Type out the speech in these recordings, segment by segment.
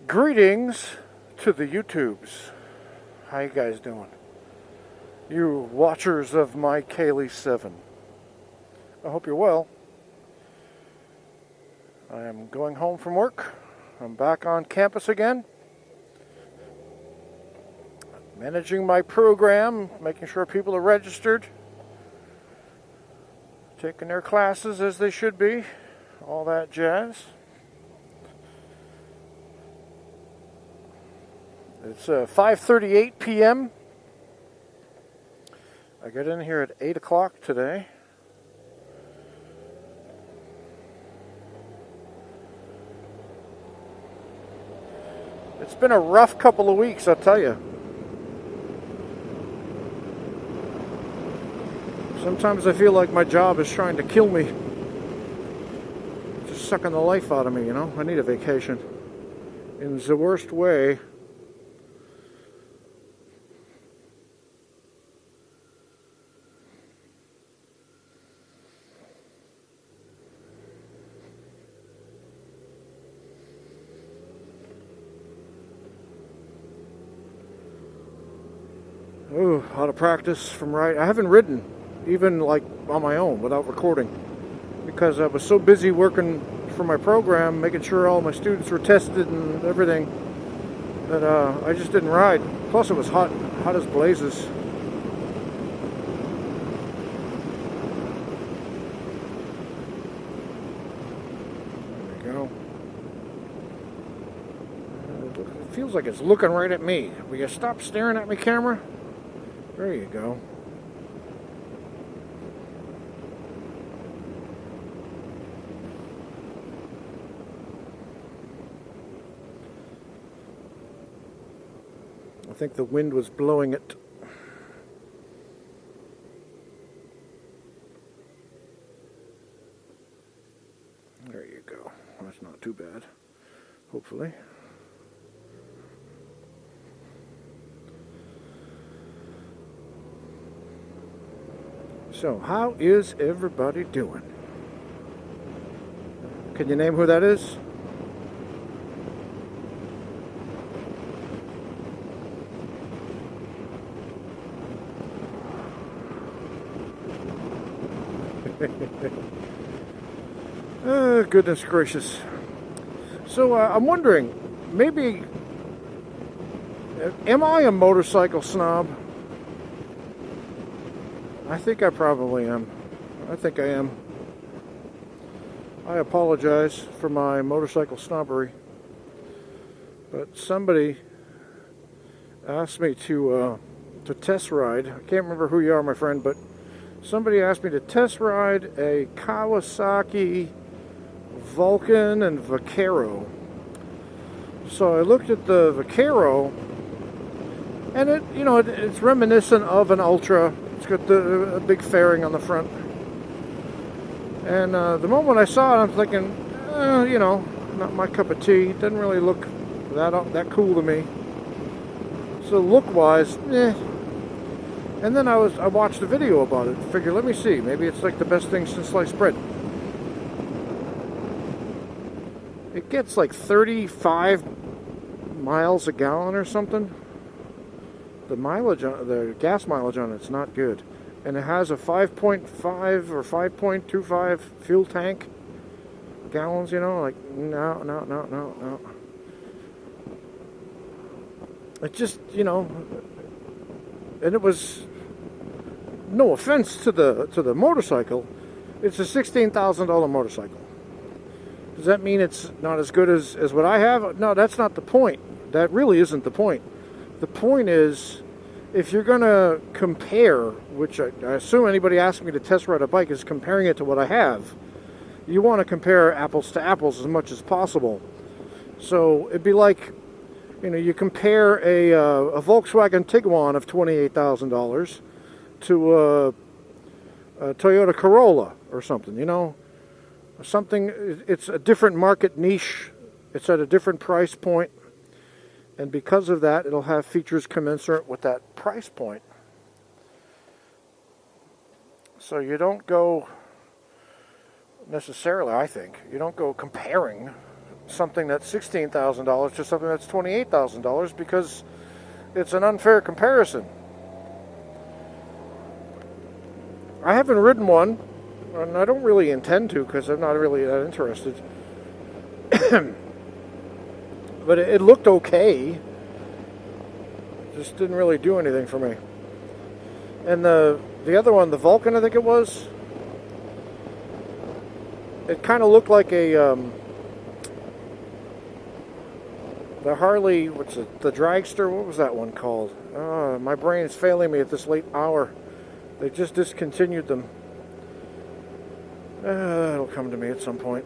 Greetings to the YouTubes. How you guys doing? You watchers of my Kaylee 7. I hope you're well. I am going home from work. I'm back on campus again. Managing my program, making sure people are registered. Taking their classes as they should be. All that jazz. It's 5:38 p.m. I got in here at 8 o'clock today. It's been a rough couple of weeks, I'll tell you. Sometimes I feel like my job is trying to kill me. Just sucking the life out of me, you know? I need a vacation. In the worst way. Ooh, out of practice from riding. I haven't ridden, even like on my own, without recording, because I was so busy working for my program, making sure all my students were tested and everything, that I just didn't ride. Plus it was hot as blazes. There we go. It feels like it's looking right at me. Will you stop staring at me, camera? There you go. I think the wind was blowing it. There you go. That's not too bad, hopefully. So, how is everybody doing? Can you name who that is? Oh, goodness gracious. So, I'm wondering, maybe, am I a motorcycle snob? I think I probably am. I think I am. I apologize for my motorcycle snobbery. But somebody asked me to test ride. I can't remember who you are, my friend, but somebody asked me to test ride a Kawasaki Vulcan and Vaqero. So I looked at the Vaqero, and it's reminiscent of an Ultra. It's got the big fairing on the front. And the moment I saw it, I'm thinking, not my cup of tea. It doesn't really look that cool to me. So look-wise, eh. And then I watched a video about it. Figured, let me see. Maybe it's like the best thing since sliced bread. It gets like 35 miles a gallon or something. The gas mileage on it's not good, and it has a 5.5 or 5.25 fuel tank gallons. Like no. It just and it was no offense to the motorcycle. It's a $16,000 motorcycle. Does that mean it's not as good as what I have? No, that's not the point. That really isn't the point. The point is, if you're going to compare, which I assume anybody asking me to test ride a bike is comparing it to what I have, you want to compare apples to apples as much as possible. So it'd be like, you compare a Volkswagen Tiguan of $28,000 to a Toyota Corolla or something, it's a different market niche. It's at a different price point. And because of that, it'll have features commensurate with that price point. So you don't go necessarily, I think, you don't go comparing something that's $16,000 to something that's $28,000 because it's an unfair comparison. I haven't ridden one, and I don't really intend to because I'm not really that interested. But it looked okay. Just didn't really do anything for me. And the other one, the Vulcan, I think it was, it kind of looked like a the Harley, what's it, the Dragster, what was that one called? My brain's failing me at this late hour. They just discontinued them. It'll come to me at some point.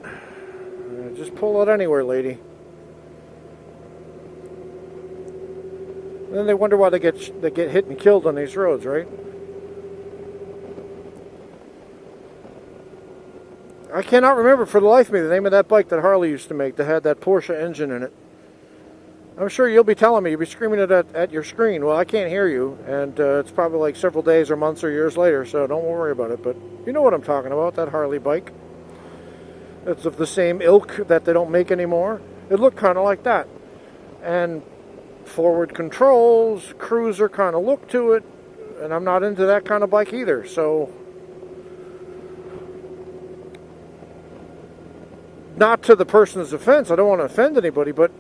Just pull it anywhere, lady. And then they wonder why they get hit and killed on these roads, right? I cannot remember for the life of me the name of that bike that Harley used to make that had that Porsche engine in it. I'm sure you'll be telling me, you'll be screaming it at your screen. Well, I can't hear you, and it's probably like several days or months or years later, so don't worry about it. But you know what I'm talking about, that Harley bike. It's of the same ilk that they don't make anymore. It looked kind of like that. And forward controls, cruiser kind of look to it, and I'm not into that kind of bike either, so... Not to the person's offense, I don't want to offend anybody, but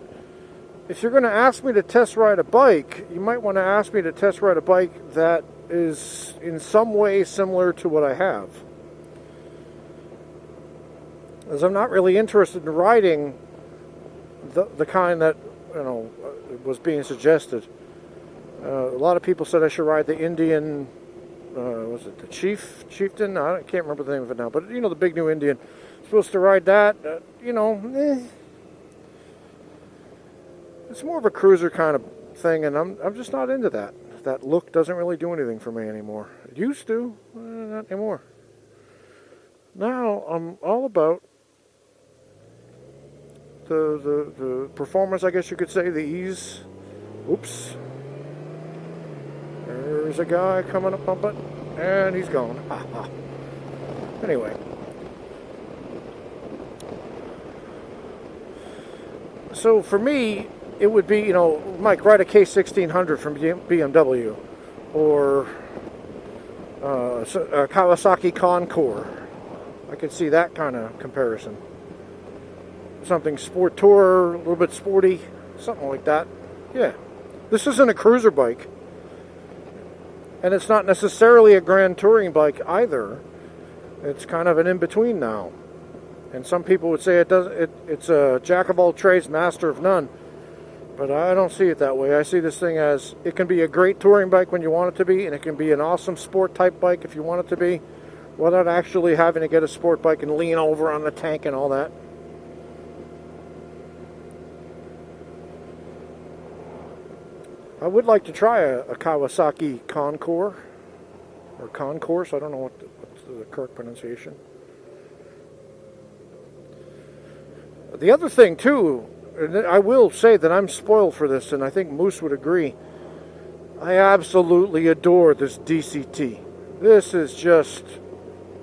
if you're going to ask me to test ride a bike, you might want to ask me to test ride a bike that is in some way similar to what I have. As I'm not really interested in riding the kind that, you know, was being suggested. A lot of people said I should ride the Indian, was it the Chieftain? I can't remember the name of it now, but you know, the big new Indian. Supposed to ride that, you know, it's more of a cruiser kind of thing, and I'm just not into that. That look doesn't really do anything for me anymore. It used to, not anymore. Now I'm all about the performance, I guess you could say, the ease. Oops. There's a guy coming up on it, and he's gone. Anyway. So for me, it would be, you know, Mike, ride a K1600 from BMW, or a Kawasaki Concours. I could see that kind of comparison. Something Sport Tour, a little bit sporty, something like that. Yeah. This isn't a cruiser bike. And it's not necessarily a grand touring bike either. It's kind of an in-between now. And some people would say it's a jack of all trades, master of none. But I don't see it that way. I see this thing as, it can be a great touring bike when you want it to be, and it can be an awesome sport type bike if you want it to be, without actually having to get a sport bike and lean over on the tank and all that. I would like to try a Kawasaki Concours, or Concourse, I don't know what's the correct pronunciation. The other thing too, and I will say that I'm spoiled for this, and I think Moose would agree, I absolutely adore this DCT. This is just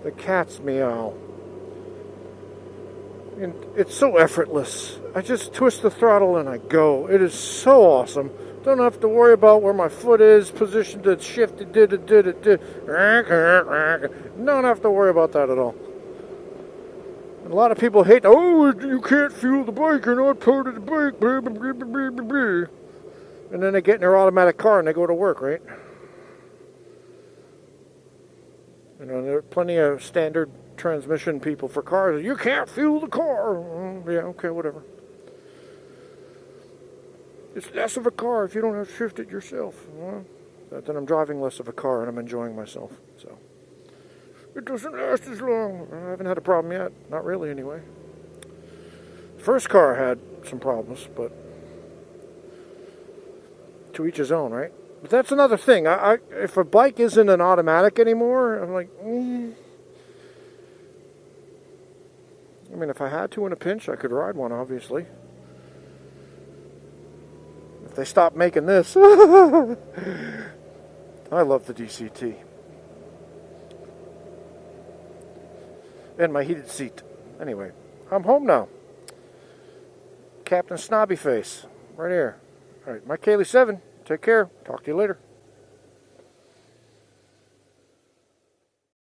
the cat's meow. And it's so effortless. I just twist the throttle and I go. It is so awesome. Don't have to worry about where my foot is positioned to shift. Don't have to worry about that at all. And a lot of people hate, oh, you can't fuel the bike, you're not part of the bike, blah, blah, blah, blah, blah, blah. And then they get in their automatic car and they go to work, right? You know, there are plenty of standard transmission people for cars. You can't fuel the car. Yeah, okay, whatever. It's less of a car if you don't have to shift it yourself. Well, then I'm driving less of a car and I'm enjoying myself. So it doesn't last as long. I haven't had a problem yet. Not really, anyway. First car had some problems, but to each his own, right? But that's another thing. If a bike isn't an automatic anymore, I'm like, I mean, if I had to in a pinch, I could ride one, obviously. If they stop making this, I love the DCT. And my heated seat. Anyway, I'm home now. Captain Snobby Face. Right here. Alright, my Kaylee 7. Take care. Talk to you later.